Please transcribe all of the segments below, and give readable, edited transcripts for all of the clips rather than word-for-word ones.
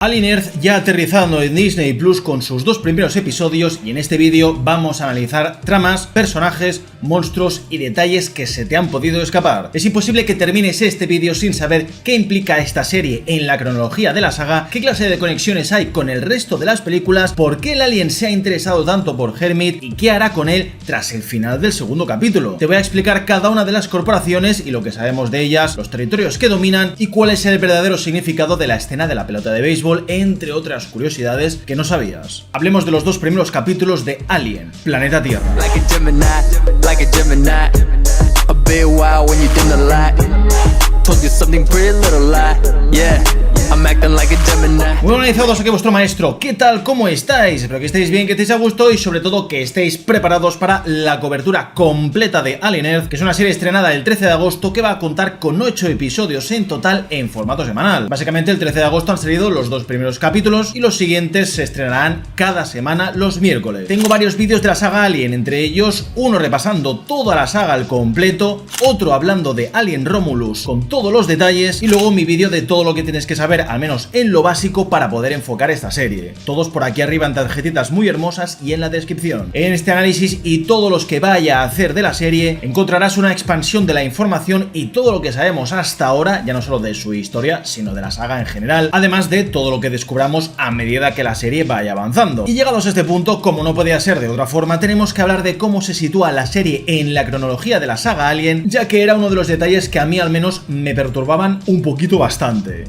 Alien Earth ya aterrizando en Disney Plus con sus dos primeros episodios, y en este vídeo vamos a analizar tramas, personajes, monstruos y detalles que se te han podido escapar. Es imposible que termines este vídeo sin saber qué implica esta serie en la cronología de la saga, qué clase de conexiones hay con el resto de las películas, por qué el alien se ha interesado tanto por Hermit y qué hará con él tras el final del segundo capítulo. Te voy a explicar cada una de las corporaciones y lo que sabemos de ellas, los territorios que dominan y cuál es el verdadero significado de la escena de la pelota de béisbol, entre otras curiosidades que no sabías. Hablemos de los dos primeros capítulos de Alien, Planeta Tierra. Muy organizados aquí vuestro maestro, ¿qué tal? ¿Cómo estáis? Espero que estéis bien, que estéis a gusto y sobre todo que estéis preparados para la cobertura completa de Alien Earth, que es una serie estrenada el 13 de agosto que va a contar con 8 episodios en total en formato semanal. Básicamente el 13 de agosto han salido los dos primeros capítulos y los siguientes se estrenarán cada semana los miércoles. Tengo varios vídeos de la saga Alien, entre ellos uno repasando toda la saga al completo, otro hablando de Alien Romulus con todos los detalles y luego mi vídeo de todo lo que tienes que saber, al menos en lo básico, para poder enfocar esta serie. Todos por aquí arriba en tarjetitas muy hermosas y en la descripción. En este análisis y todos los que vaya a hacer de la serie encontrarás una expansión de la información y todo lo que sabemos hasta ahora, ya no solo de su historia, sino de la saga en general, además de todo lo que descubramos a medida que la serie vaya avanzando. Y llegados a este punto, como no podía ser de otra forma, tenemos que hablar de cómo se sitúa la serie en la cronología de la saga Alien, ya que era uno de los detalles que a mí al menos me perturbaban un poquito bastante.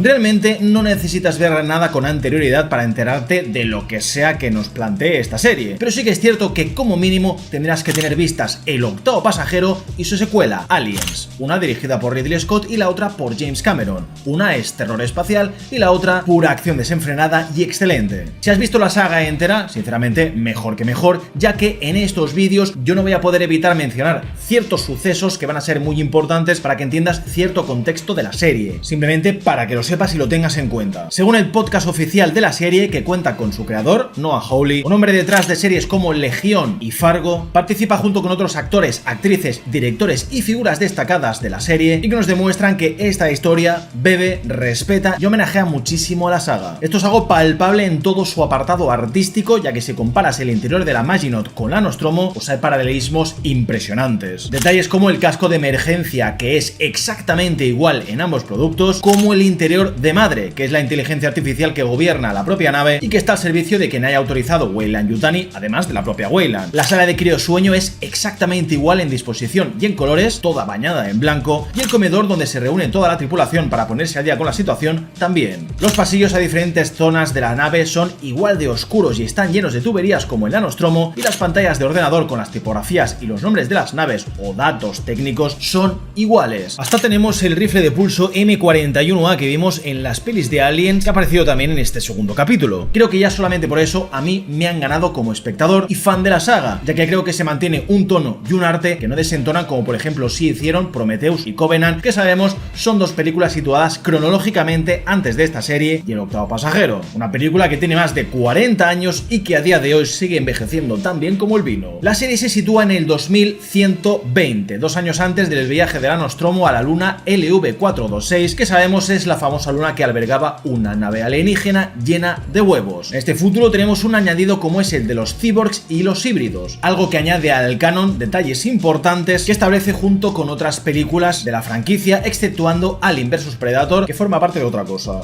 Realmente no necesitas ver nada con anterioridad para enterarte de lo que sea que nos plantee esta serie, pero sí que es cierto que como mínimo tendrás que tener vistas El octavo pasajero y su secuela, Aliens, una dirigida por Ridley Scott y la otra por James Cameron. Una es terror espacial y la otra pura acción desenfrenada y excelente. Si has visto la saga entera, sinceramente mejor que mejor, ya que en estos vídeos yo no voy a poder evitar mencionar ciertos sucesos que van a ser muy importantes para que entiendas cierto contexto de la serie, simplemente para que los sepas y lo tengas en cuenta. Según el podcast oficial de la serie, que cuenta con su creador, Noah Hawley, un hombre detrás de series como Legión y Fargo, participa junto con otros actores, actrices, directores y figuras destacadas de la serie y que nos demuestran que esta historia bebe, respeta y homenajea muchísimo a la saga. Esto es algo palpable en todo su apartado artístico, ya que si comparas el interior de la Maginot con la Nostromo, pues hay paralelismos impresionantes. Detalles como el casco de emergencia, que es exactamente igual en ambos productos, como el interior de Madre, que es la inteligencia artificial que gobierna la propia nave y que está al servicio de quien haya autorizado Weyland-Yutani, además de la propia Weyland. La sala de criosueño es exactamente igual en disposición y en colores, toda bañada en blanco, y el comedor donde se reúne toda la tripulación para ponerse al día con la situación también. Los pasillos a diferentes zonas de la nave son igual de oscuros y están llenos de tuberías como en la Nostromo, y las pantallas de ordenador con las tipografías y los nombres de las naves o datos técnicos son iguales. Hasta tenemos el rifle de pulso M41A que vimos en las pelis de Alien, que ha aparecido también en este segundo capítulo. Creo que ya solamente por eso a mí me han ganado como espectador y fan de la saga, ya que creo que se mantiene un tono y un arte que no desentonan, como por ejemplo sí hicieron Prometheus y Covenant, que sabemos son dos películas situadas cronológicamente antes de esta serie, y El octavo pasajero, una película que tiene más de 40 años y que a día de hoy sigue envejeciendo tan bien como el vino. La serie se sitúa en el 2120, 2 años antes del viaje de la Nostromo a la luna LV-426, que sabemos es la famosa luna que albergaba una nave alienígena llena de huevos. En este futuro tenemos un añadido como es el de los cyborgs y los híbridos, algo que añade al canon detalles importantes que establece junto con otras películas de la franquicia, exceptuando Alien vs Predator, que forma parte de otra cosa.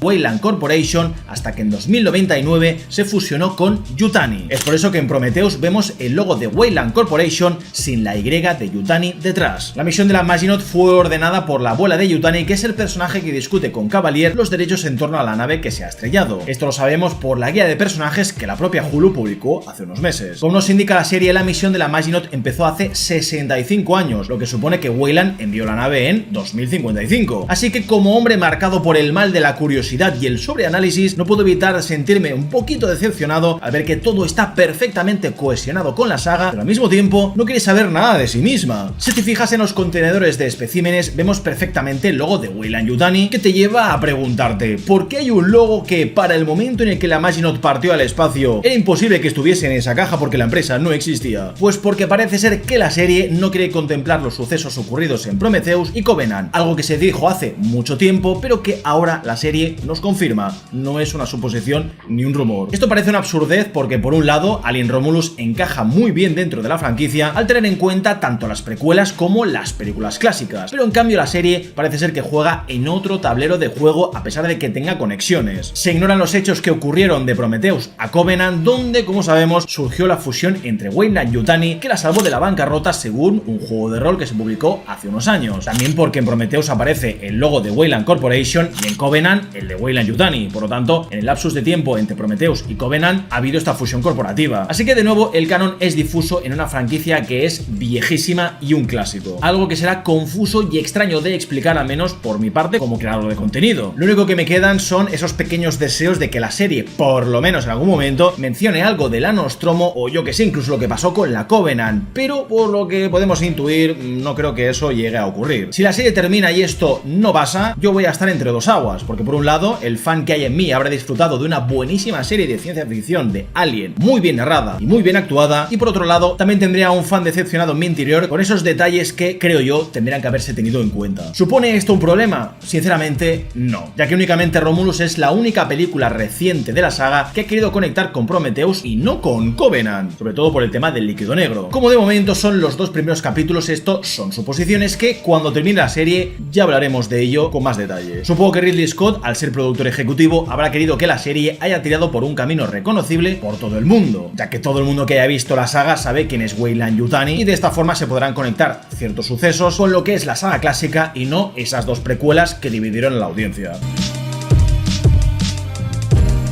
Weyland Corporation, hasta que en 2099 se fusionó con Yutani. Es por eso que en Prometheus vemos el logo de Weyland Corporation sin la Y de Yutani detrás. La misión de la Maginot fue ordenada por la abuela de Yutani, que es el personaje que discute con Cavalier los derechos en torno a la nave que se ha estrellado. Esto lo sabemos por la guía de personajes que la propia Hulu publicó hace unos meses. Como nos indica la serie, la misión de la Maginot empezó hace 65 años, lo que supone que Weyland envió la nave en 2055. Así que como hombre marcado por el mal de la curiosidad curiosidad y el sobreanálisis, no puedo evitar sentirme un poquito decepcionado al ver que todo está perfectamente cohesionado con la saga, pero al mismo tiempo no quiere saber nada de sí misma. Si te fijas en los contenedores de especímenes, vemos perfectamente el logo de Weyland-Yutani, que te lleva a preguntarte ¿por qué hay un logo que para el momento en el que la Maginot partió al espacio era imposible que estuviese en esa caja porque la empresa no existía? Pues porque parece ser que la serie no quiere contemplar los sucesos ocurridos en Prometheus y Covenant, algo que se dijo hace mucho tiempo, pero que ahora la serie nos confirma. No es una suposición ni un rumor. Esto parece una absurdez porque por un lado Alien Romulus encaja muy bien dentro de la franquicia al tener en cuenta tanto las precuelas como las películas clásicas, pero en cambio la serie parece ser que juega en otro tablero de juego a pesar de que tenga conexiones. Se ignoran los hechos que ocurrieron de Prometheus a Covenant, donde, como sabemos, surgió la fusión entre Weyland-Yutani, que la salvó de la bancarrota según un juego de rol que se publicó hace unos años. También porque en Prometheus aparece el logo de Weyland Corporation y en Covenant el de Weyland-Yutani. Por lo tanto, en el lapsus de tiempo entre Prometheus y Covenant ha habido esta fusión corporativa. Así que de nuevo el canon es difuso en una franquicia que es viejísima y un clásico. Algo que será confuso y extraño de explicar, al menos por mi parte como creador de contenido. Lo único que me quedan son esos pequeños deseos de que la serie, por lo menos en algún momento, mencione algo de la Nostromo o yo que sé, incluso lo que pasó con la Covenant, pero por lo que podemos intuir, no creo que eso llegue a ocurrir. Si la serie termina y esto no pasa, yo voy a estar entre dos aguas, porque por un lado, el fan que hay en mí habrá disfrutado de una buenísima serie de ciencia ficción de Alien, muy bien narrada y muy bien actuada, y por otro lado, también tendría un fan decepcionado en mi interior con esos detalles que, creo yo, tendrían que haberse tenido en cuenta. ¿Supone esto un problema? Sinceramente, no, ya que únicamente Romulus es la única película reciente de la saga que ha querido conectar con Prometheus y no con Covenant, sobre todo por el tema del líquido negro. Como de momento son los dos primeros capítulos, esto son suposiciones que cuando termine la serie ya hablaremos de ello con más detalle. Supongo que Ridley Scott, al ser productor ejecutivo, habrá querido que la serie haya tirado por un camino reconocible por todo el mundo, ya que todo el mundo que haya visto la saga sabe quién es Weyland-Yutani y de esta forma se podrán conectar ciertos sucesos con lo que es la saga clásica y no esas dos precuelas que dividieron a la audiencia.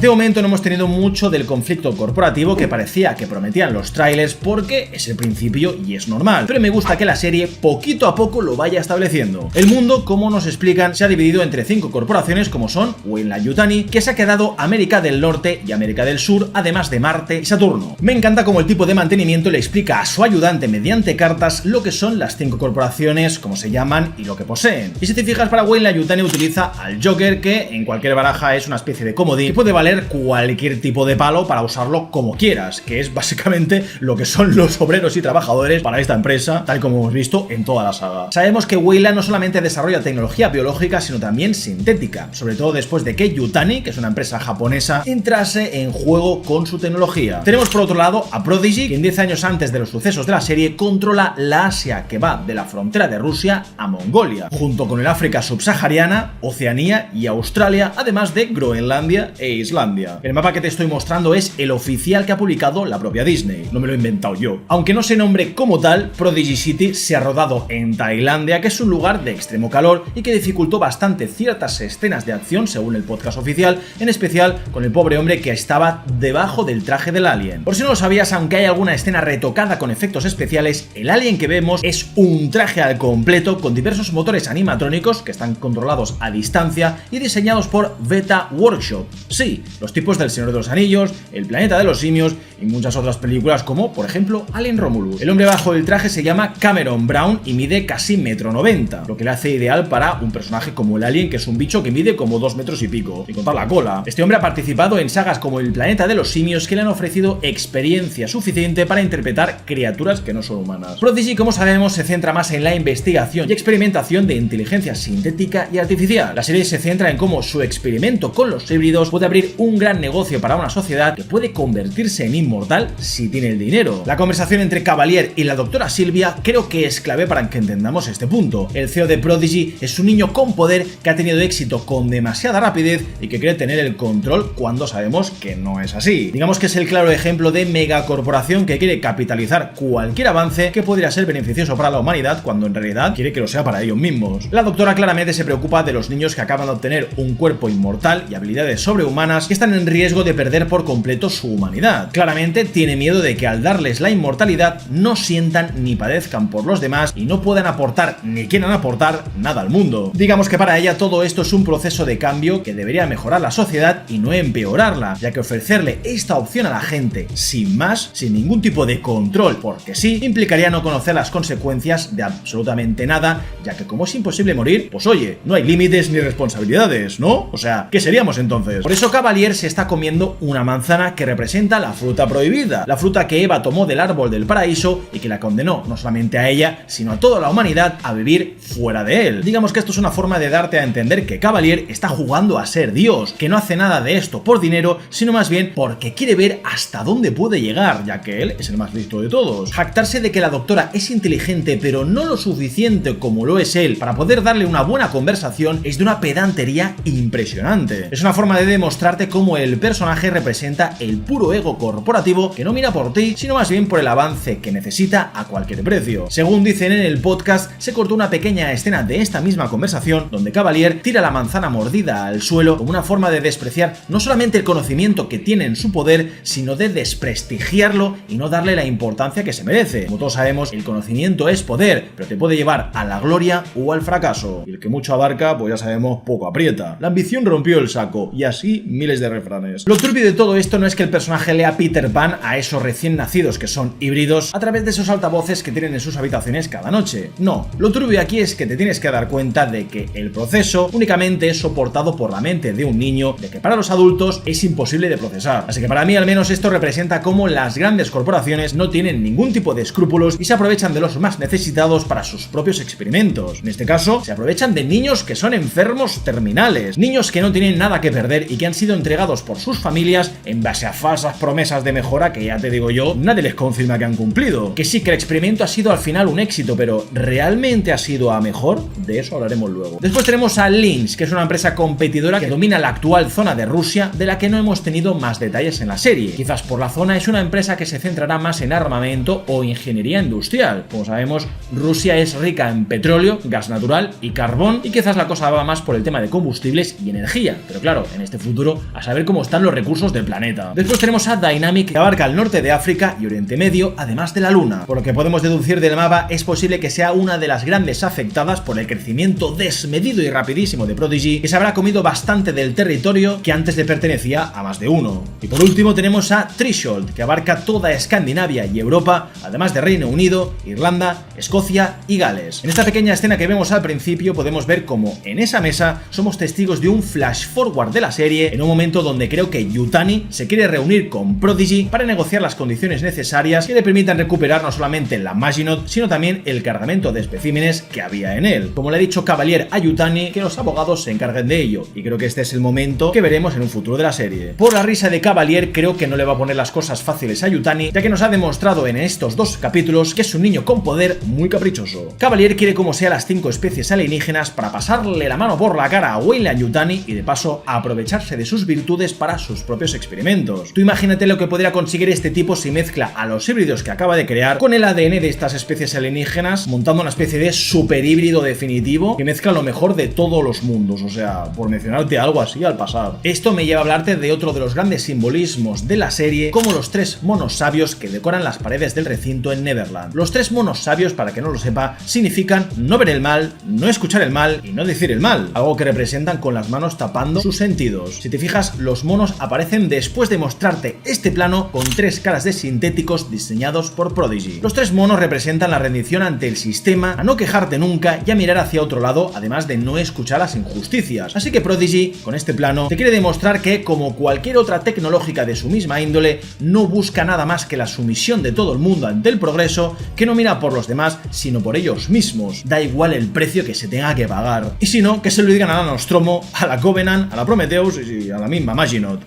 De momento no hemos tenido mucho del conflicto corporativo que parecía que prometían los trailers, porque es el principio y es normal, pero me gusta que la serie poquito a poco lo vaya estableciendo. El mundo, como nos explican, se ha dividido entre 5 corporaciones como son Weyland-Yutani, que se ha quedado América del Norte y América del Sur, además de Marte y Saturno. Me encanta cómo el tipo de mantenimiento le explica a su ayudante mediante cartas lo que son las 5 corporaciones, cómo se llaman y lo que poseen. Y si te fijas, para Weyland-Yutani utiliza al Joker, que en cualquier baraja es una especie de comodín que puede valer cualquier tipo de palo para usarlo como quieras, que es básicamente lo que son los obreros y trabajadores para esta empresa, tal como hemos visto en toda la saga. Sabemos que Weyland no solamente desarrolla tecnología biológica, sino también sintética, sobre todo después de que Yutani, que es una empresa japonesa, entrase en juego con su tecnología. Tenemos por otro lado a Prodigy, que en 10 años antes de los sucesos de la serie controla la Asia que va de la frontera de Rusia a Mongolia, junto con el África subsahariana, Oceanía y Australia, además de Groenlandia e Islandia. El mapa que te estoy mostrando es el oficial que ha publicado la propia Disney, no me lo he inventado yo. Aunque no se nombre como tal, Prodigy City se ha rodado en Tailandia, que es un lugar de extremo calor y que dificultó bastante ciertas escenas de acción según el podcast oficial, en especial con el pobre hombre que estaba debajo del traje del alien. Por si no lo sabías, aunque hay alguna escena retocada con efectos especiales, el alien que vemos es un traje al completo con diversos motores animatrónicos que están controlados a distancia y diseñados por Beta Workshop. Sí, los tipos del Señor de los Anillos, El planeta de los simios y muchas otras películas como, por ejemplo, Alien Romulus. El hombre bajo del traje se llama Cameron Brown y mide casi 1,90 m, lo que le hace ideal para un personaje como el alien, que es un bicho que mide como 2 metros y pico, sin contar la cola. Este hombre ha participado en sagas como El planeta de los simios, que le han ofrecido experiencia suficiente para interpretar criaturas que no son humanas. Prodigy, como sabemos, se centra más en la investigación y experimentación de inteligencia sintética y artificial. La serie se centra en cómo su experimento con los híbridos puede abrir un gran negocio para una sociedad que puede convertirse en inmortal si tiene el dinero. La conversación entre Cavalier y la doctora Silvia creo que es clave para que entendamos este punto. El CEO de Prodigy es un niño con poder que ha tenido éxito con demasiada rapidez y que quiere tener el control cuando sabemos que no es así. Digamos que es el claro ejemplo de megacorporación que quiere capitalizar cualquier avance que podría ser beneficioso para la humanidad cuando en realidad quiere que lo sea para ellos mismos. La doctora claramente se preocupa de los niños que acaban de obtener un cuerpo inmortal y habilidades sobrehumanas personas que están en riesgo de perder por completo su humanidad. Claramente tiene miedo de que al darles la inmortalidad no sientan ni padezcan por los demás y no puedan aportar ni quieran aportar nada al mundo. Digamos que para ella todo esto es un proceso de cambio que debería mejorar la sociedad y no empeorarla, ya que ofrecerle esta opción a la gente sin más, sin ningún tipo de control, porque sí, implicaría no conocer las consecuencias de absolutamente nada, ya que como es imposible morir, pues oye, no hay límites ni responsabilidades, ¿no? O sea, ¿qué seríamos entonces? Por eso Cavalier se está comiendo una manzana que representa la fruta prohibida, la fruta que Eva tomó del árbol del paraíso y que la condenó no solamente a ella, sino a toda la humanidad a vivir fuera de él. Digamos que esto es una forma de darte a entender que Cavalier está jugando a ser Dios, que no hace nada de esto por dinero, sino más bien porque quiere ver hasta dónde puede llegar, ya que él es el más listo de todos. Jactarse de que la doctora es inteligente, pero no lo suficiente como lo es él para poder darle una buena conversación, es de una pedantería impresionante. Es una forma de demostrarte cómo el personaje representa el puro ego corporativo que no mira por ti, sino más bien por el avance que necesita a cualquier precio. Según dicen en el podcast, se cortó una pequeña escena de esta misma conversación donde Cavalier tira la manzana mordida al suelo como una forma de despreciar no solamente el conocimiento que tiene en su poder, sino de desprestigiarlo y no darle la importancia que se merece. Como todos sabemos, el conocimiento es poder, pero te puede llevar a la gloria o al fracaso. Y el que mucho abarca, pues ya sabemos, poco aprieta. La ambición rompió el saco, y así miles de refranes. Lo turbio de todo esto no es que el personaje lea Peter Pan a esos recién nacidos que son híbridos a través de esos altavoces que tienen en sus habitaciones cada noche. No, lo turbio aquí es que te tienes que dar cuenta de que el proceso únicamente es soportado por la mente de un niño, de que para los adultos es imposible de procesar. Así que para mí al menos esto representa cómo las grandes corporaciones no tienen ningún tipo de escrúpulos y se aprovechan de los más necesitados para sus propios experimentos. En este caso, se aprovechan de niños que son enfermos terminales, niños que no tienen nada que perder y que han sido entregados por sus familias en base a falsas promesas de mejora que ya te digo yo, nadie les confirma que han cumplido. Que sí, que el experimento ha sido al final un éxito, pero ¿realmente ha sido a mejor? De eso hablaremos luego. Después tenemos a Lynx, que es una empresa competidora que domina la actual zona de Rusia, de la que no hemos tenido más detalles en la serie. Quizás por la zona es una empresa que se centrará más en armamento o ingeniería industrial. Como sabemos, Rusia es rica en petróleo, gas natural y carbón, y quizás la cosa va más por el tema de combustibles y energía. Pero claro, en este futuro, a saber cómo están los recursos del planeta. Después tenemos a Dynamic, que abarca el norte de África y Oriente Medio, además de la Luna. Por lo que podemos deducir del mapa, es posible que sea una de las grandes afectadas por el crecimiento desmedido y rapidísimo de Prodigy, que se habrá comido bastante del territorio que antes le pertenecía a más de uno. Y por último tenemos a Threshold, que abarca toda Escandinavia y Europa, además de Reino Unido, Irlanda, Escocia y Gales. En esta pequeña escena que vemos al principio podemos ver cómo en esa mesa somos testigos de un flash forward de la serie en un momento donde creo que Yutani se quiere reunir con Prodigy para negociar las condiciones necesarias que le permitan recuperar no solamente la Maginot, sino también el cargamento de especímenes que había en él. Como le ha dicho Cavalier a Yutani, que los abogados se encarguen de ello, y creo que este es el momento que veremos en un futuro de la serie. Por la risa de Cavalier, creo que no le va a poner las cosas fáciles a Yutani, ya que nos ha demostrado en estos dos capítulos que es un niño con poder muy caprichoso. Cavalier quiere como sea las 5 especies alienígenas para pasarle la mano por la cara a Weyland Yutani y de paso aprovecharse de sus virtudes para sus propios experimentos. Tú imagínate lo que podría conseguir este tipo si mezcla a los híbridos que acaba de crear con el ADN de estas especies alienígenas, montando una especie de super híbrido definitivo que mezcla lo mejor de todos los mundos, o sea, por mencionarte algo así al pasar. Esto me lleva a hablarte de otro de los grandes simbolismos de la serie, como los 3 monos sabios que decoran las paredes del recinto en Neverland. Los 3 monos sabios, para que no lo sepa, significan no ver el mal, no escuchar el mal y no decir el mal, algo que representan con las manos tapando sus sentidos. Si te fijas, los monos aparecen después de mostrarte este plano con 3 caras de sintéticos diseñados por Prodigy. Los 3 monos representan la rendición ante el sistema, a no quejarte nunca y a mirar hacia otro lado, además de no escuchar las injusticias. Así que Prodigy, con este plano, te quiere demostrar que, como cualquier otra tecnológica de su misma índole, no busca nada más que la sumisión de todo el mundo ante el progreso, que no mira por los demás, sino por ellos mismos. Da igual el precio que se tenga que pagar. Y si no, que se lo digan a la Nostromo, a la Covenant, a la Prometheus y a la misma Maginot.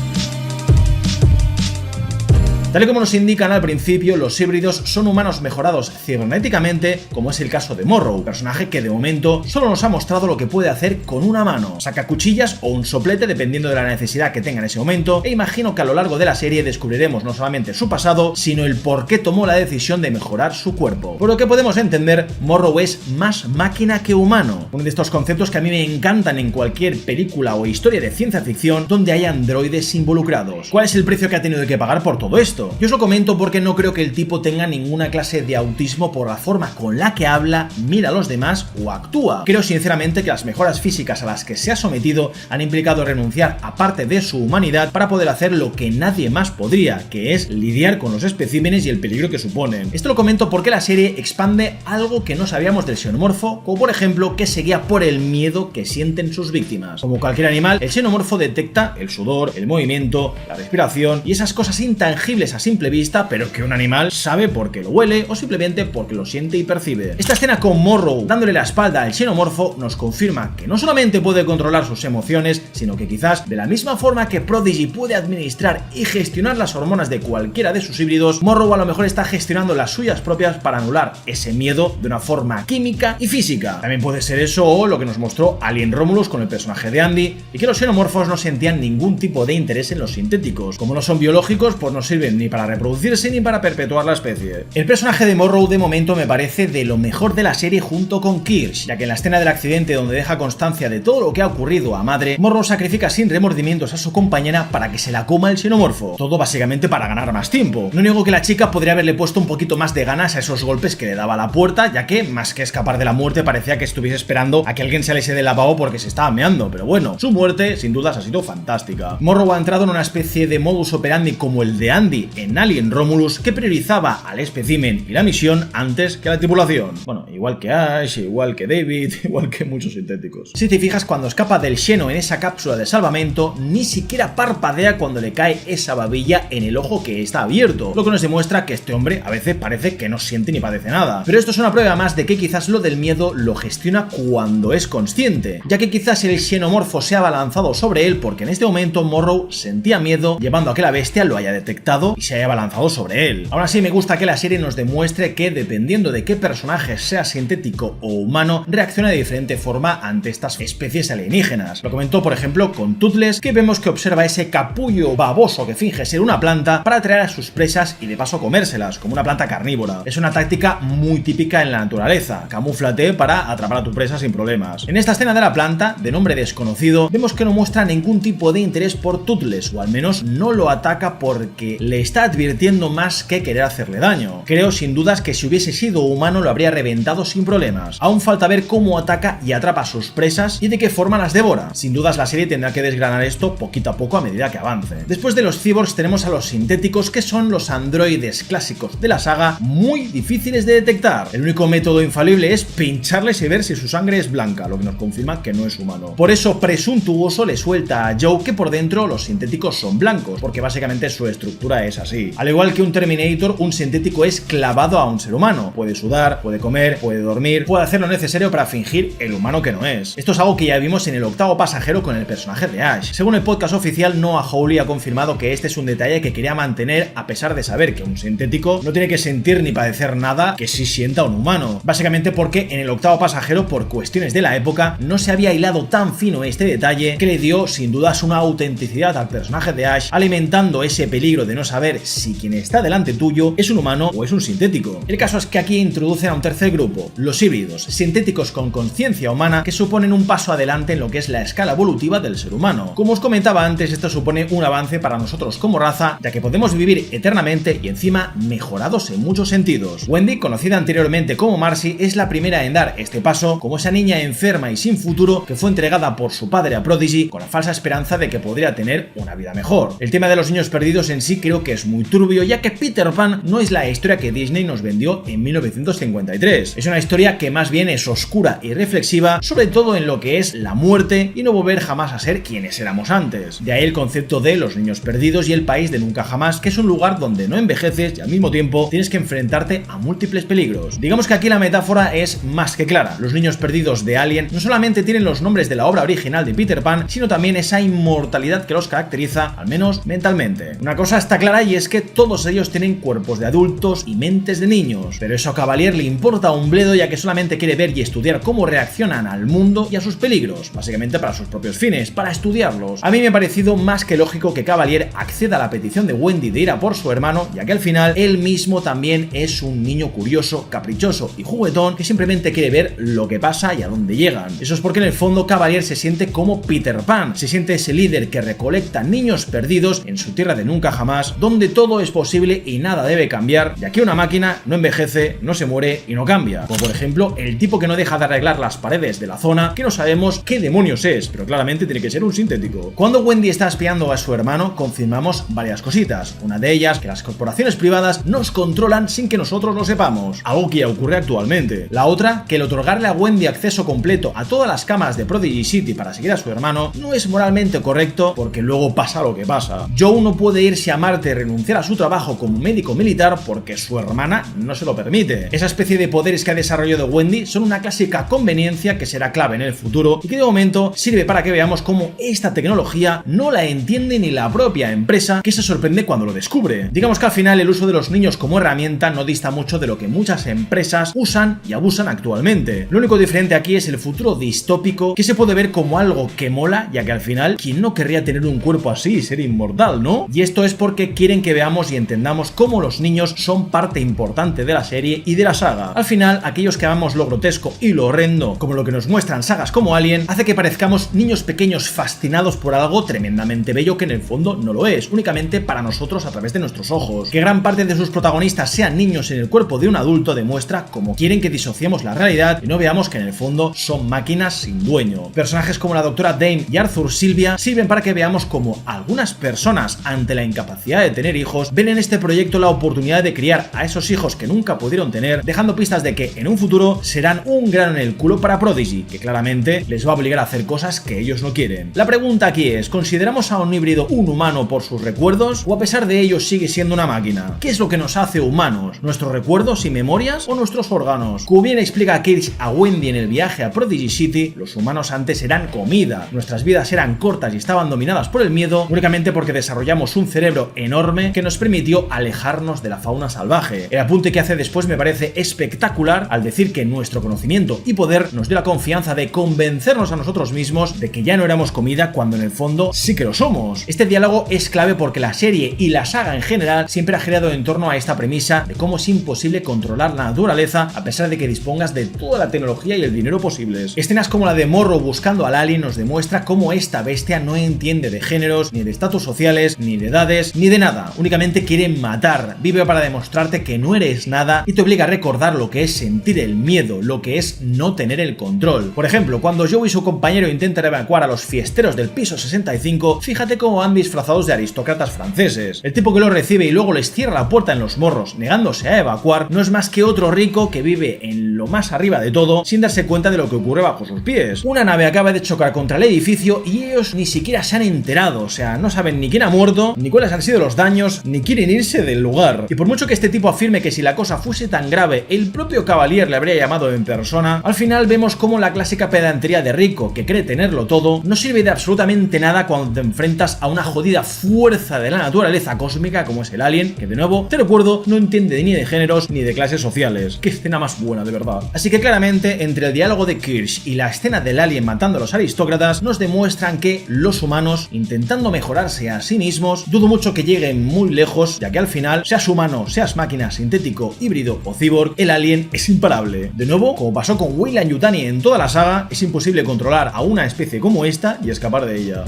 Tal y como nos indican al principio, los híbridos son humanos mejorados cibernéticamente, como es el caso de Morrow, personaje que de momento solo nos ha mostrado lo que puede hacer con una mano. Saca cuchillas o un soplete dependiendo de la necesidad que tenga en ese momento, e imagino que a lo largo de la serie descubriremos no solamente su pasado, sino el por qué tomó la decisión de mejorar su cuerpo. Por lo que podemos entender, Morrow es más máquina que humano. Uno de estos conceptos que a mí me encantan en cualquier película o historia de ciencia ficción donde hay androides involucrados. ¿Cuál es el precio que ha tenido que pagar por todo esto? Yo os lo comento porque no creo que el tipo tenga ninguna clase de autismo por la forma con la que habla, mira a los demás o actúa. Creo sinceramente que las mejoras físicas a las que se ha sometido han implicado renunciar a parte de su humanidad para poder hacer lo que nadie más podría, que es lidiar con los especímenes y el peligro que suponen. Esto lo comento porque la serie expande algo que no sabíamos del xenomorfo, como por ejemplo que se guía por el miedo que sienten sus víctimas. Como cualquier animal, el xenomorfo detecta el sudor, el movimiento, la respiración y esas cosas intangibles a simple vista, pero que un animal sabe porque lo huele o simplemente porque lo siente y percibe. Esta escena con Morrow dándole la espalda al xenomorfo nos confirma que no solamente puede controlar sus emociones, sino que quizás de la misma forma que Prodigy puede administrar y gestionar las hormonas de cualquiera de sus híbridos, Morrow a lo mejor está gestionando las suyas propias para anular ese miedo de una forma química y física. También puede ser eso o lo que nos mostró Alien Romulus con el personaje de Andy, y que los xenomorfos no sentían ningún tipo de interés en los sintéticos. Como no son biológicos, pues no sirven ni para reproducirse ni para perpetuar la especie. El personaje de Morrow de momento me parece de lo mejor de la serie junto con Kirsch, ya que en la escena del accidente donde deja constancia de todo lo que ha ocurrido a madre, Morrow sacrifica sin remordimientos a su compañera para que se la coma el xenomorfo. Todo básicamente para ganar más tiempo. No niego que la chica podría haberle puesto un poquito más de ganas a esos golpes que le daba a la puerta, ya que más que escapar de la muerte parecía que estuviese esperando a que alguien saliese del lavabo porque se estaba meando, pero bueno, su muerte sin dudas ha sido fantástica. Morrow ha entrado en una especie de modus operandi como el de Andy en Alien Romulus, que priorizaba al espécimen y la misión antes que a la tripulación. Bueno, igual que Ash, igual que David, igual que muchos sintéticos. Si te fijas, cuando escapa del xeno en esa cápsula de salvamento, ni siquiera parpadea cuando le cae esa babilla en el ojo que está abierto, lo que nos demuestra que este hombre a veces parece que no siente ni padece nada. Pero esto es una prueba más de que quizás lo del miedo lo gestiona cuando es consciente, ya que quizás el xenomorfo se ha abalanzado sobre él porque en este momento Morrow sentía miedo, llevando a que la bestia lo haya detectado y se haya abalanzado sobre él. Aún así, me gusta que la serie nos demuestre que dependiendo de qué personaje sea sintético o humano, reacciona de diferente forma ante estas especies alienígenas. Lo comentó por ejemplo con Toothless, que vemos que observa ese capullo baboso que finge ser una planta para atraer a sus presas y de paso comérselas, como una planta carnívora. Es una táctica muy típica en la naturaleza: camúflate para atrapar a tu presa sin problemas. En esta escena de la planta, de nombre desconocido, vemos que no muestra ningún tipo de interés por Toothless, o al menos no lo ataca porque le está advirtiendo más que querer hacerle daño. Creo sin dudas que si hubiese sido humano lo habría reventado sin problemas. Aún falta ver cómo ataca y atrapa a sus presas y de qué forma las devora. Sin dudas la serie tendrá que desgranar esto poquito a poco a medida que avance. Después de los cyborgs tenemos a los sintéticos, que son los androides clásicos de la saga, muy difíciles de detectar. El único método infalible es pincharles y ver si su sangre es blanca, lo que nos confirma que no es humano. Por eso presuntuoso le suelta a Joe que por dentro los sintéticos son blancos, porque básicamente su estructura es así. Al igual que un Terminator, un sintético es clavado a un ser humano. Puede sudar, puede comer, puede dormir, puede hacer lo necesario para fingir el humano que no es. Esto es algo que ya vimos en el octavo pasajero con el personaje de Ash. Según el podcast oficial, Noah Hawley ha confirmado que este es un detalle que quería mantener, a pesar de saber que un sintético no tiene que sentir ni padecer nada que sí sienta un humano. Básicamente porque en el octavo pasajero, por cuestiones de la época, no se había hilado tan fino este detalle que le dio sin dudas una autenticidad al personaje de Ash, alimentando ese peligro de no saber si quien está delante tuyo es un humano o es un sintético. El caso es que aquí introducen a un tercer grupo, los híbridos, sintéticos con conciencia humana, que suponen un paso adelante en lo que es la escala evolutiva del ser humano. Como os comentaba antes, esto supone un avance para nosotros como raza, ya que podemos vivir eternamente y encima mejorados en muchos sentidos. Wendy, conocida anteriormente como Marcy, es la primera en dar este paso como esa niña enferma y sin futuro que fue entregada por su padre a Prodigy con la falsa esperanza de que podría tener una vida mejor. El tema de los niños perdidos en sí creo que es muy turbio, ya que Peter Pan no es la historia que Disney nos vendió en 1953. Es una historia que más bien es oscura y reflexiva, sobre todo en lo que es la muerte y no volver jamás a ser quienes éramos antes. De ahí el concepto de los niños perdidos y el país de nunca jamás, que es un lugar donde no envejeces y al mismo tiempo tienes que enfrentarte a múltiples peligros. Digamos que aquí la metáfora es más que clara. Los niños perdidos de Alien no solamente tienen los nombres de la obra original de Peter Pan, sino también esa inmortalidad que los caracteriza, al menos mentalmente. Una cosa está clara explicará, y es que todos ellos tienen cuerpos de adultos y mentes de niños, pero eso a Cavalier le importa un bledo, ya que solamente quiere ver y estudiar cómo reaccionan al mundo y a sus peligros, básicamente para sus propios fines, para estudiarlos. A mí me ha parecido más que lógico que Cavalier acceda a la petición de Wendy de ir a por su hermano, ya que al final él mismo también es un niño curioso, caprichoso y juguetón que simplemente quiere ver lo que pasa y a dónde llegan. Eso es porque en el fondo Cavalier se siente como Peter Pan, se siente ese líder que recolecta niños perdidos en su tierra de nunca jamás, donde todo es posible y nada debe cambiar, ya que una máquina no envejece, no se muere y no cambia. Como por ejemplo el tipo que no deja de arreglar las paredes de la zona, que no sabemos qué demonios es, pero claramente tiene que ser un sintético. Cuando Wendy está espiando a su hermano, confirmamos varias cositas. Una de ellas, que las corporaciones privadas nos controlan sin que nosotros lo sepamos, algo que ya ocurre actualmente. La otra, que el otorgarle a Wendy acceso completo a todas las cámaras de Prodigy City para seguir a su hermano no es moralmente correcto, porque luego pasa lo que pasa. Joe no puede irse a Marte y renunciar a su trabajo como médico militar porque su hermana no se lo permite. Esa especie de poderes que ha desarrollado Wendy son una clásica conveniencia que será clave en el futuro y que de momento sirve para que veamos cómo esta tecnología no la entiende ni la propia empresa, que se sorprende cuando lo descubre. Digamos que al final el uso de los niños como herramienta no dista mucho de lo que muchas empresas usan y abusan actualmente. Lo único diferente aquí es el futuro distópico, que se puede ver como algo que mola, ya que al final, ¿quién no querría tener un cuerpo así y ser inmortal, no? Y esto es porque quieren que veamos y entendamos cómo los niños son parte importante de la serie y de la saga. Al final, aquellos que amamos lo grotesco y lo horrendo, como lo que nos muestran sagas como Alien, hace que parezcamos niños pequeños fascinados por algo tremendamente bello que en el fondo no lo es, únicamente para nosotros a través de nuestros ojos. Que gran parte de sus protagonistas sean niños en el cuerpo de un adulto demuestra cómo quieren que disociemos la realidad y no veamos que en el fondo son máquinas sin dueño. Personajes como la doctora Dame y Arthur Sylvia sirven para que veamos cómo algunas personas, ante la incapacidad de tener hijos, ven en este proyecto la oportunidad de criar a esos hijos que nunca pudieron tener, dejando pistas de que en un futuro serán un grano en el culo para Prodigy, que claramente les va a obligar a hacer cosas que ellos no quieren. La pregunta aquí es, ¿consideramos a un híbrido un humano por sus recuerdos o a pesar de ello sigue siendo una máquina? ¿Qué es lo que nos hace humanos? ¿Nuestros recuerdos y memorias o nuestros órganos? Como bien explica Kirsch a Wendy en el viaje a Prodigy City, los humanos antes eran comida, nuestras vidas eran cortas y estaban dominadas por el miedo únicamente porque desarrollamos un cerebro enorme que nos permitió alejarnos de la fauna salvaje. El apunte que hace después me parece espectacular al decir que nuestro conocimiento y poder nos dio la confianza de convencernos a nosotros mismos de que ya no éramos comida cuando en el fondo sí que lo somos. Este diálogo es clave porque la serie y la saga en general siempre ha girado en torno a esta premisa de cómo es imposible controlar la naturaleza a pesar de que dispongas de toda la tecnología y el dinero posibles. Escenas como la de Morrow buscando al alien nos demuestra cómo esta bestia no entiende de géneros, ni de estatus sociales, ni de edades, ni de nada. Únicamente quiere matar, vive para demostrarte que no eres nada y te obliga a recordar lo que es sentir el miedo, lo que es no tener el control. Por ejemplo, cuando Joe y su compañero intentan evacuar a los fiesteros del piso 65, fíjate cómo van disfrazados de aristócratas franceses. El tipo que los recibe y luego les cierra la puerta en los morros, negándose a evacuar, no es más que otro rico que vive en lo más arriba de todo, sin darse cuenta de lo que ocurre bajo sus pies. Una nave acaba de chocar contra el edificio y ellos ni siquiera se han enterado, o sea, no saben ni quién ha muerto, ni cuáles han sido los daños, ni quieren irse del lugar. Y por mucho que este tipo afirme que si la cosa fuese tan grave, el propio Cavalier le habría llamado en persona, al final vemos cómo la clásica pedantería de rico que cree tenerlo todo no sirve de absolutamente nada cuando te enfrentas a una jodida fuerza de la naturaleza cósmica como es el alien, que de nuevo, te recuerdo, no entiende ni de géneros ni de clases sociales. Qué escena más buena, de verdad. Así que claramente, entre el diálogo de Kirsch y la escena del alien matando a los aristócratas, nos demuestran que los humanos, intentando mejorarse a sí mismos, dudo mucho que lleguen muy lejos, ya que al final, seas humano, seas máquina, sintético, híbrido o cyborg, el alien es imparable. De nuevo, como pasó con Weyland-Yutani en toda la saga, es imposible controlar a una especie como esta y escapar de ella.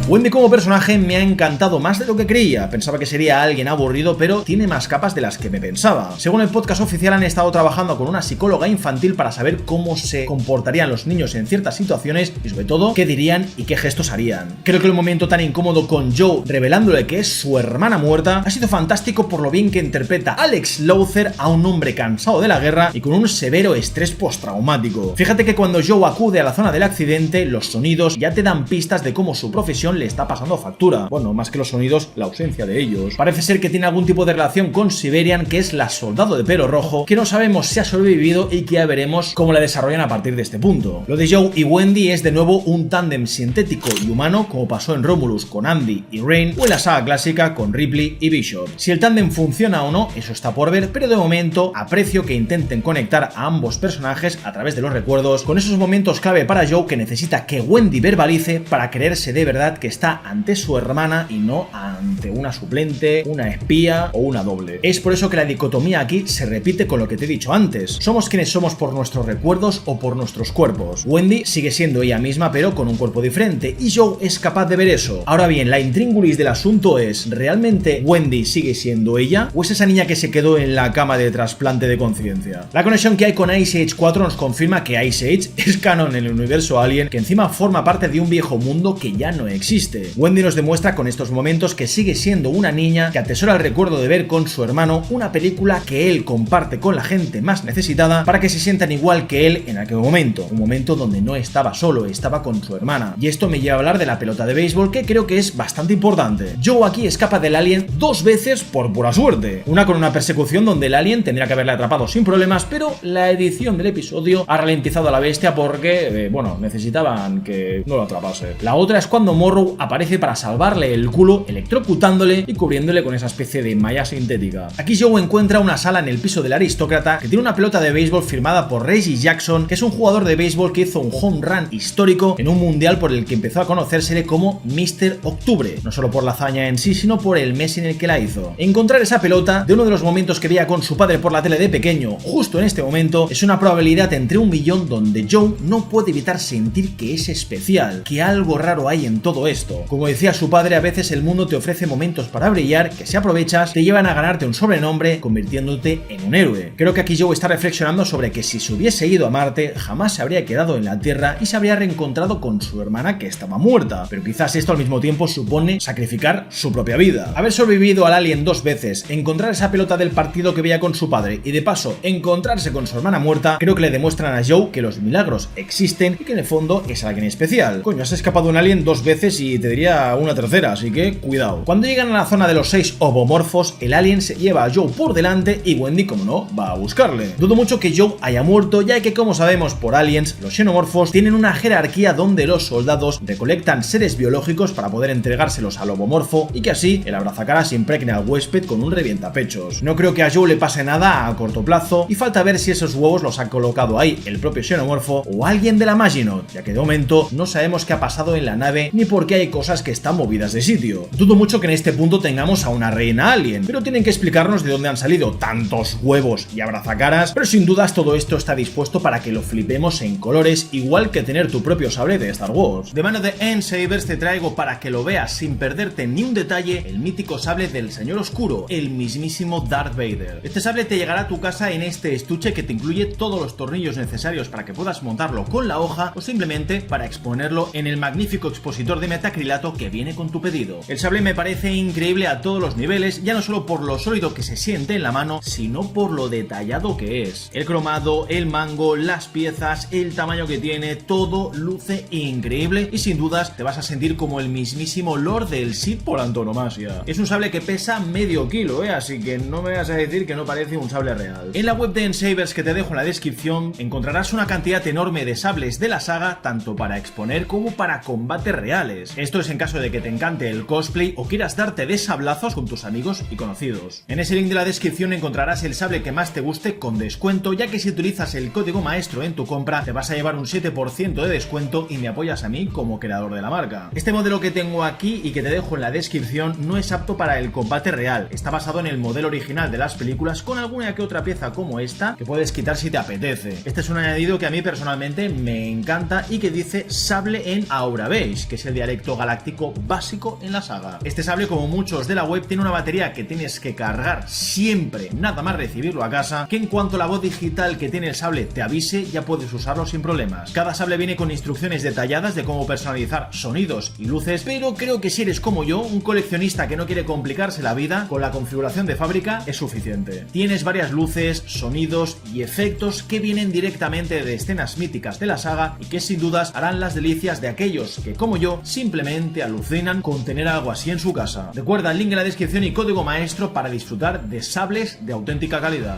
Wendy como personaje me ha encantado más de lo que creía. Pensaba que sería alguien aburrido, pero tiene más capas de las que me pensaba. Según el podcast oficial, han estado trabajando con una psicóloga infantil para saber cómo se comportarían los niños en ciertas situaciones y sobre todo qué dirían y qué gestos harían. Creo que el momento tan incómodo con Joe revelándole que es su hermana muerta ha sido fantástico por lo bien que interpreta Alex Lowther a un hombre cansado de la guerra y con un severo estrés postraumático. Fíjate que cuando Joe acude a la zona del accidente, los sonidos ya te dan pistas de cómo su profesión le está pasando factura. Bueno, más que los sonidos, la ausencia de ellos. Parece ser que tiene algún tipo de relación con Siberian, que es la soldado de pelo rojo, que no sabemos si ha sobrevivido y que ya veremos cómo la desarrollan a partir de este punto. Lo de Joe y Wendy es de nuevo un tándem sintético y humano, como pasó en Romulus con Andy y Rain, o en la saga clásica con Ripley y Bishop. Si el tándem funciona o no, eso está por ver, pero de momento aprecio que intenten conectar a ambos personajes a través de los recuerdos, con esos momentos clave para Joe que necesita que Wendy verbalice para creerse de verdad que está ante su hermana y no ante una suplente, una espía o una doble. Es por eso que la dicotomía aquí se repite con lo que te he dicho antes. Somos quienes somos por nuestros recuerdos o por nuestros cuerpos. Wendy sigue siendo ella misma pero con un cuerpo diferente y Joe es capaz de ver eso. Ahora bien, la intríngulis del asunto es, ¿realmente Wendy sigue siendo ella o es esa niña que se quedó en la cama de trasplante de conciencia? La conexión que hay con Ice Age 4 nos confirma que Ice Age es canon en el universo Alien, que encima forma parte de un viejo mundo que ya no existe. Wendy nos demuestra con estos momentos que sigue siendo una niña que atesora el recuerdo de ver con su hermano una película que él comparte con la gente más necesitada para que se sientan igual que él en aquel momento. Un momento donde no estaba solo, estaba con su hermana. Y esto me lleva a hablar de la pelota de béisbol, que creo que es bastante importante. Joe aquí escapa del alien 2 veces por pura suerte. Una con una persecución donde el alien tendría que haberle atrapado sin problemas, pero la edición del episodio ha ralentizado a la bestia porque, necesitaban que no lo atrapase. La otra es cuando Morrow aparece para salvarle el culo, electrocutándole y cubriéndole con esa especie de malla sintética. Aquí Joe encuentra una sala en el piso del aristócrata que tiene una pelota de béisbol firmada por Reggie Jackson, que es un jugador de béisbol que hizo un home run histórico en un mundial por el que empezó a conocérsele como Mr. Octubre, no solo por la hazaña en sí, sino por el mes en el que la hizo. Encontrar esa pelota de uno de los momentos que veía con su padre por la tele de pequeño, justo en este momento, es una probabilidad entre 1.000.000 donde Joe no puede evitar sentir que es especial, que algo raro hay en todo esto. Como decía su padre, a veces el mundo te ofrece momentos para brillar que si aprovechas te llevan a ganarte un sobrenombre convirtiéndote en un héroe. Creo que aquí Joe está reflexionando sobre que si se hubiese ido a Marte jamás se habría quedado en la Tierra y se habría reencontrado con su hermana que estaba muerta, pero quizás esto al mismo tiempo supone sacrificar su propia vida. Haber sobrevivido al alien 2 veces, encontrar esa pelota del partido que veía con su padre y de paso encontrarse con su hermana muerta, creo que le demuestran a Joe que los milagros existen y que en el fondo es alguien especial. Coño, has escapado de un alien 2 veces y te diría una tercera, así que cuidado. Cuando llegan a la zona de los 6 ovomorfos, el alien se lleva a Joe por delante y Wendy, como no, va a buscarle. Dudo mucho que Joe haya muerto, ya que como sabemos por aliens, los xenomorfos tienen una jerarquía donde los soldados recolectan seres biológicos para poder entregárselos al ovomorfo y que así el abrazacaras impregne al huésped con un revientapechos. No creo que a Joe le pase nada a corto plazo y falta ver si esos huevos los ha colocado ahí el propio xenomorfo o alguien de la Maginot, ya que de momento no sabemos qué ha pasado en la nave ni por qué hay cosas que están movidas de sitio. Dudo mucho que en este punto tengamos a una reina alien, pero tienen que explicarnos de dónde han salido tantos huevos y abrazacaras, pero sin dudas todo esto está dispuesto para que lo flipemos en colores, igual que tener tu propio sable de Star Wars. De mano de N-Sabers te traigo para que lo veas sin perderte ni un detalle el mítico sable del Señor Oscuro, el mismísimo Darth Vader. Este sable te llegará a tu casa en este estuche que te incluye todos los tornillos necesarios para que puedas montarlo con la hoja o simplemente para exponerlo en el magnífico expositor de metacrilato que viene con tu pedido. El sable me parece increíble a todos los niveles, ya no solo por lo sólido que se siente en la mano, sino por lo detallado que es. El cromado, el mango, las piezas, el tamaño que tiene, todo luce increíble y sin dudas te vas a sentir como el mismísimo Lord del Sith por antonomasia. Es un sable que pesa medio kilo, así que no me vas a decir que no parece un sable real. En la web de N-Sabers que te dejo en la descripción encontrarás una cantidad enorme de sables de la saga, tanto para exponer como para combates reales. Esto es en caso de que te encante el cosplay o quieras darte de sablazos con tus amigos y conocidos. En ese link de la descripción encontrarás el sable que más te guste con descuento, ya que si utilizas el código maestro en tu compra te vas a llevar un 7% de descuento y me apoyas a mí como creador de la marca. Este modelo que tengo aquí y que te dejo en la descripción no es apto para el combate real, está basado en el modelo original de las películas con alguna que otra pieza como esta que puedes quitar si te apetece. Este es un añadido que a mí personalmente me encanta y que dice sable en Aura Beige, que es el dialecto galáctico básico en la saga. Este sable, como muchos de la web, tiene una batería que tienes que cargar siempre, nada más recibirlo a casa, que en cuanto la voz digital que tiene el sable te avise, ya puedes usarlo sin problemas. Cada sable viene con instrucciones detalladas de cómo personalizar sonidos y luces, pero creo que si eres como yo, un coleccionista que no quiere complicarse la vida, con la configuración de fábrica es suficiente. Tienes varias luces, sonidos y efectos que vienen directamente de escenas míticas de la saga y que sin dudas harán las delicias de aquellos que, como yo, sin simplemente alucinan con tener algo así en su casa. Recuerda el link en la descripción y código maestro para disfrutar de sables de auténtica calidad.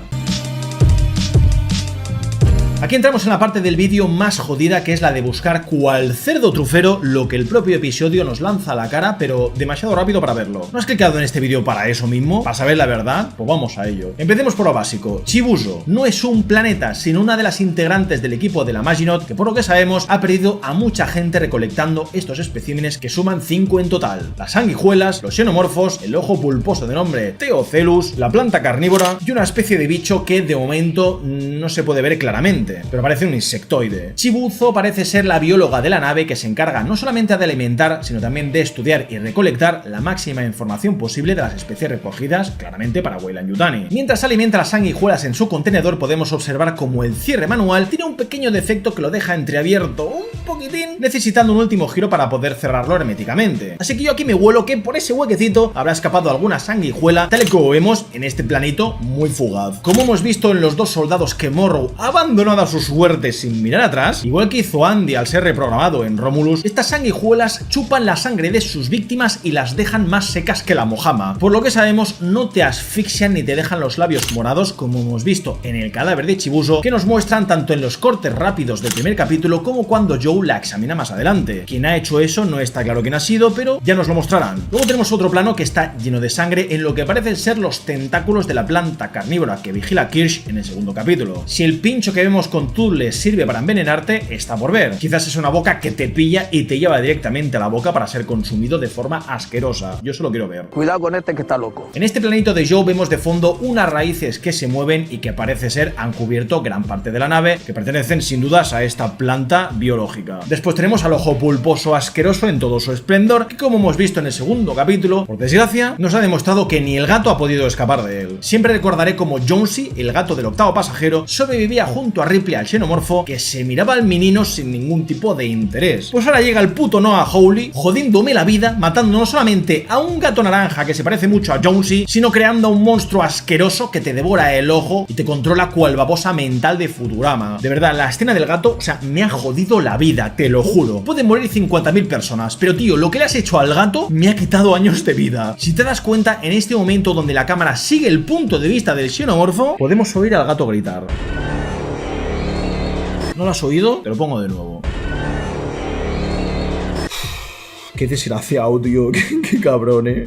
Aquí entramos en la parte del vídeo más jodida, que es la de buscar cual cerdo trufero lo que el propio episodio nos lanza a la cara, pero demasiado rápido para verlo. ¿No has clicado en este vídeo para eso mismo? ¿Para saber la verdad? Pues vamos a ello. Empecemos por lo básico. Chibuzo no es un planeta, sino una de las integrantes del equipo de la Maginot, que por lo que sabemos ha perdido a mucha gente recolectando estos especímenes, que suman 5 en total: las sanguijuelas, los xenomorfos, el ojo pulposo de nombre Theocelus, la planta carnívora y una especie de bicho que de momento no se puede ver claramente, pero parece un insectoide. Chibuzo parece ser la bióloga de la nave que se encarga no solamente de alimentar, sino también de estudiar y recolectar la máxima información posible de las especies recogidas, claramente para Weyland-Yutani. Mientras alimenta las sanguijuelas en su contenedor, podemos observar como el cierre manual tiene un pequeño defecto que lo deja entreabierto un poquitín, necesitando un último giro para poder cerrarlo herméticamente. Así que yo aquí me huelo que por ese huequecito habrá escapado alguna sanguijuela, tal y como vemos en este planito muy fugaz. Como hemos visto en los 2 soldados que Morrow ha abandonado a su suerte sin mirar atrás, igual que hizo Andy al ser reprogramado en Romulus, estas sanguijuelas chupan la sangre de sus víctimas y las dejan más secas que la mojama. Por lo que sabemos, no te asfixian ni te dejan los labios morados, como hemos visto en el cadáver de Chibuzo, que nos muestran tanto en los cortes rápidos del primer capítulo como cuando Joe la examina más adelante. Quien ha hecho eso no está claro quién ha sido, pero ya nos lo mostrarán. Luego tenemos otro plano que está lleno de sangre en lo que parecen ser los tentáculos de la planta carnívora que vigila a Kirsch en el segundo capítulo. Si el pincho que vemos con les sirve para envenenarte, está por ver. Quizás es una boca que te pilla y te lleva directamente a la boca para ser consumido de forma asquerosa. Yo solo quiero ver. Cuidado con este que está loco. En este planito de Joe vemos de fondo unas raíces que se mueven y que parece ser han cubierto gran parte de la nave, que pertenecen sin dudas a esta planta biológica. Después tenemos al ojo pulposo asqueroso en todo su esplendor, que como hemos visto en el segundo capítulo, por desgracia, nos ha demostrado que ni el gato ha podido escapar de él. Siempre recordaré como Jonesy, el gato del octavo pasajero, sobrevivía junto a Ripley al xenomorfo, que se miraba al menino sin ningún tipo de interés. Pues ahora llega el puto Noah Hawley jodiéndome la vida, matando no solamente a un gato naranja que se parece mucho a Jonesy, sino creando a un monstruo asqueroso que te devora el ojo y te controla cual babosa mental de Futurama. De verdad, la escena del gato, o sea, me ha jodido la vida, te lo juro. Pueden morir 50.000 personas, pero tío, lo que le has hecho al gato me ha quitado años de vida. Si te das cuenta, en este momento donde la cámara sigue el punto de vista del xenomorfo, podemos oír al gato gritar. ¿No lo has oído? Te lo pongo de nuevo. Qué desgraciado, tío. Qué cabrón,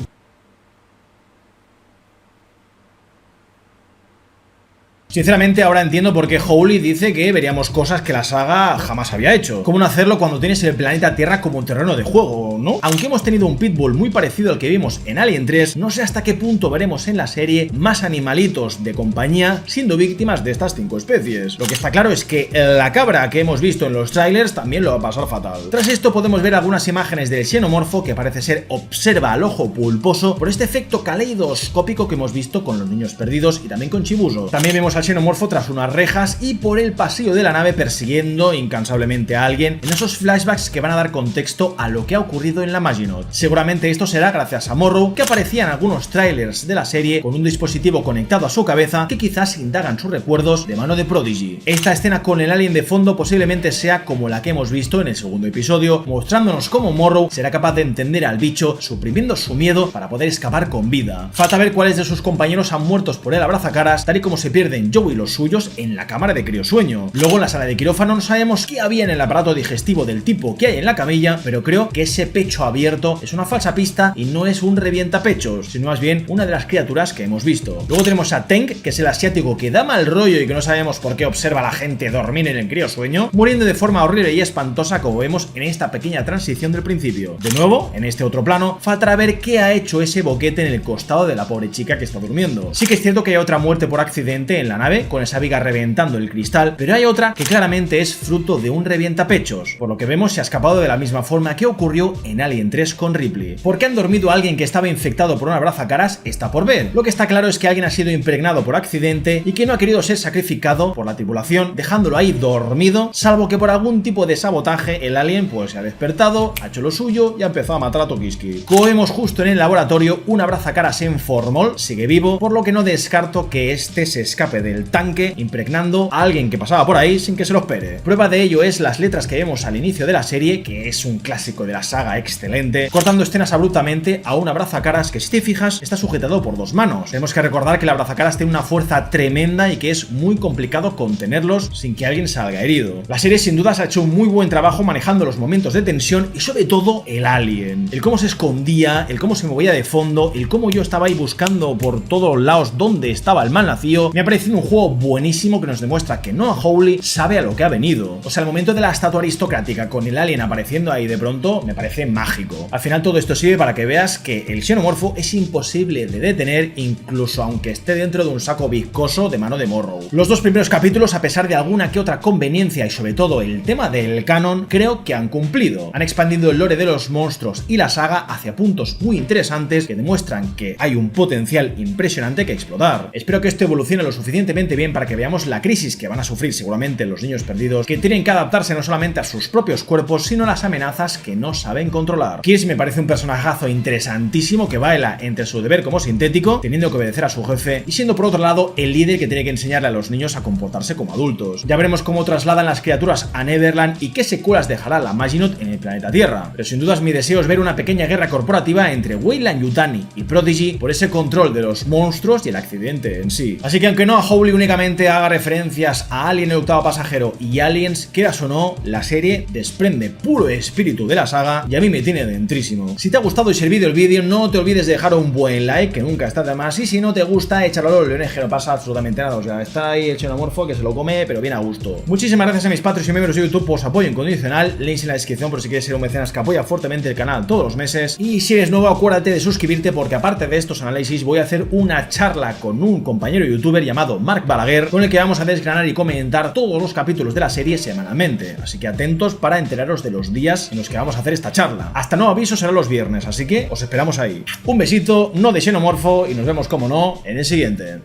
Sinceramente ahora entiendo por qué Hawley dice que veríamos cosas que la saga jamás había hecho. Cómo no hacerlo cuando tienes el planeta Tierra como un terreno de juego, ¿no? Aunque hemos tenido un Pitbull muy parecido al que vimos en Alien 3, no sé hasta qué punto veremos en la serie más animalitos de compañía siendo víctimas de estas 5 especies. Lo que está claro es que la cabra que hemos visto en los trailers también lo va a pasar fatal. Tras esto podemos ver algunas imágenes del xenomorfo que parece ser observa al ojo pulposo por este efecto caleidoscópico que hemos visto con los niños perdidos y también con Chibuzo. También vemos al xenomorfo tras unas rejas y por el pasillo de la nave persiguiendo incansablemente a alguien en esos flashbacks que van a dar contexto a lo que ha ocurrido en la Maginot. Seguramente esto será gracias a Morrow, que aparecía en algunos trailers de la serie con un dispositivo conectado a su cabeza que quizás indagan sus recuerdos de mano de Prodigy. Esta escena con el alien de fondo posiblemente sea como la que hemos visto en el segundo episodio, mostrándonos cómo Morrow será capaz de entender al bicho, suprimiendo su miedo para poder escapar con vida. Falta ver cuáles de sus compañeros han muerto por el abrazacaras, tal y como se pierden Joe y los suyos en la cámara de criosueño. Luego en la sala de quirófano no sabemos qué había en el aparato digestivo del tipo que hay en la camilla, pero creo que ese pecho abierto es una falsa pista y no es un revientapechos, sino más bien una de las criaturas que hemos visto. Luego tenemos a Teng, que es el asiático que da mal rollo y que no sabemos por qué observa a la gente dormir en el criosueño, muriendo de forma horrible y espantosa como vemos en esta pequeña transición del principio. De nuevo, en este otro plano, faltará ver qué ha hecho ese boquete en el costado de la pobre chica que está durmiendo. Sí que es cierto que hay otra muerte por accidente en la nave, con esa viga reventando el cristal, pero hay otra que claramente es fruto de un revientapechos. Por lo que vemos se ha escapado de la misma forma que ocurrió en Alien 3 con Ripley. ¿Por qué han dormido a alguien que estaba infectado por una abrazacaras? Está por ver. Lo que está claro es que alguien ha sido impregnado por accidente y que no ha querido ser sacrificado por la tripulación, dejándolo ahí dormido, salvo que por algún tipo de sabotaje el alien pues se ha despertado, ha hecho lo suyo y ha empezado a matar a Tokiski. Como vemos justo en el laboratorio, un abrazacaras en formol sigue vivo, por lo que no descarto que este se escape del tanque impregnando a alguien que pasaba por ahí sin que se lo espere. Prueba de ello es las letras que vemos al inicio de la serie, que es un clásico de la saga excelente, cortando escenas abruptamente a un abrazacaras que, si te fijas, está sujetado por dos manos. Tenemos que recordar que el abrazacaras tiene una fuerza tremenda y que es muy complicado contenerlos sin que alguien salga herido. La serie sin dudas ha hecho un muy buen trabajo manejando los momentos de tensión y sobre todo el alien. El cómo se escondía, el cómo se movía de fondo, el cómo yo estaba ahí buscando por todos lados dónde estaba el mal nacido. Me ha parecido un juego buenísimo que nos demuestra que Noah Hawley sabe a lo que ha venido. O sea, el momento de la estatua aristocrática con el alien apareciendo ahí de pronto me parece mágico. Al final todo esto sirve para que veas que el xenomorfo es imposible de detener, incluso aunque esté dentro de un saco viscoso de mano de Morrow. Los dos primeros capítulos, a pesar de alguna que otra conveniencia y sobre todo el tema del canon, creo que han cumplido. Han expandido el lore de los monstruos y la saga hacia puntos muy interesantes que demuestran que hay un potencial impresionante que explotar. Espero que esto evolucione lo suficientemente bien para que veamos la crisis que van a sufrir seguramente los niños perdidos, que tienen que adaptarse no solamente a sus propios cuerpos, sino a las amenazas que no saben controlar. Kiss me parece un personajazo interesantísimo que baila entre su deber como sintético, teniendo que obedecer a su jefe, y siendo por otro lado el líder que tiene que enseñarle a los niños a comportarse como adultos. Ya veremos cómo trasladan las criaturas a Neverland y qué secuelas dejará la Maginot en el planeta Tierra. Pero sin dudas mi deseo es ver una pequeña guerra corporativa entre Weyland-Yutani y Prodigy por ese control de los monstruos y el accidente en sí. Así que aunque Noah Hawley únicamente haga referencias a Alien el octavo pasajero y Aliens, quieras o no, la serie desprende puro espíritu de la saga y a mí me tiene dentrísimo. Si te ha gustado y servido el vídeo, no te olvides de dejar un buen like, que nunca está de más, y si no te gusta, échalo a los leones, que no pasa absolutamente nada. O sea, está ahí el xenomorfo que se lo come, pero bien a gusto. Muchísimas gracias a mis patrons y miembros de YouTube por su apoyo incondicional. Links en la descripción por si quieres ser un mecenas que apoya fuertemente el canal todos los meses. Y si eres nuevo, acuérdate de suscribirte, porque aparte de estos análisis voy a hacer una charla con un compañero youtuber llamado Marc Balaguer, con el que vamos a desgranar y comentar todos los capítulos de la serie semanalmente. Así que atentos para enteraros de los días en los que vamos a hacer esta charla. Hasta nuevo aviso será los viernes, así que os esperamos ahí. Un besito, no de xenomorfo, y nos vemos, como no, en el siguiente.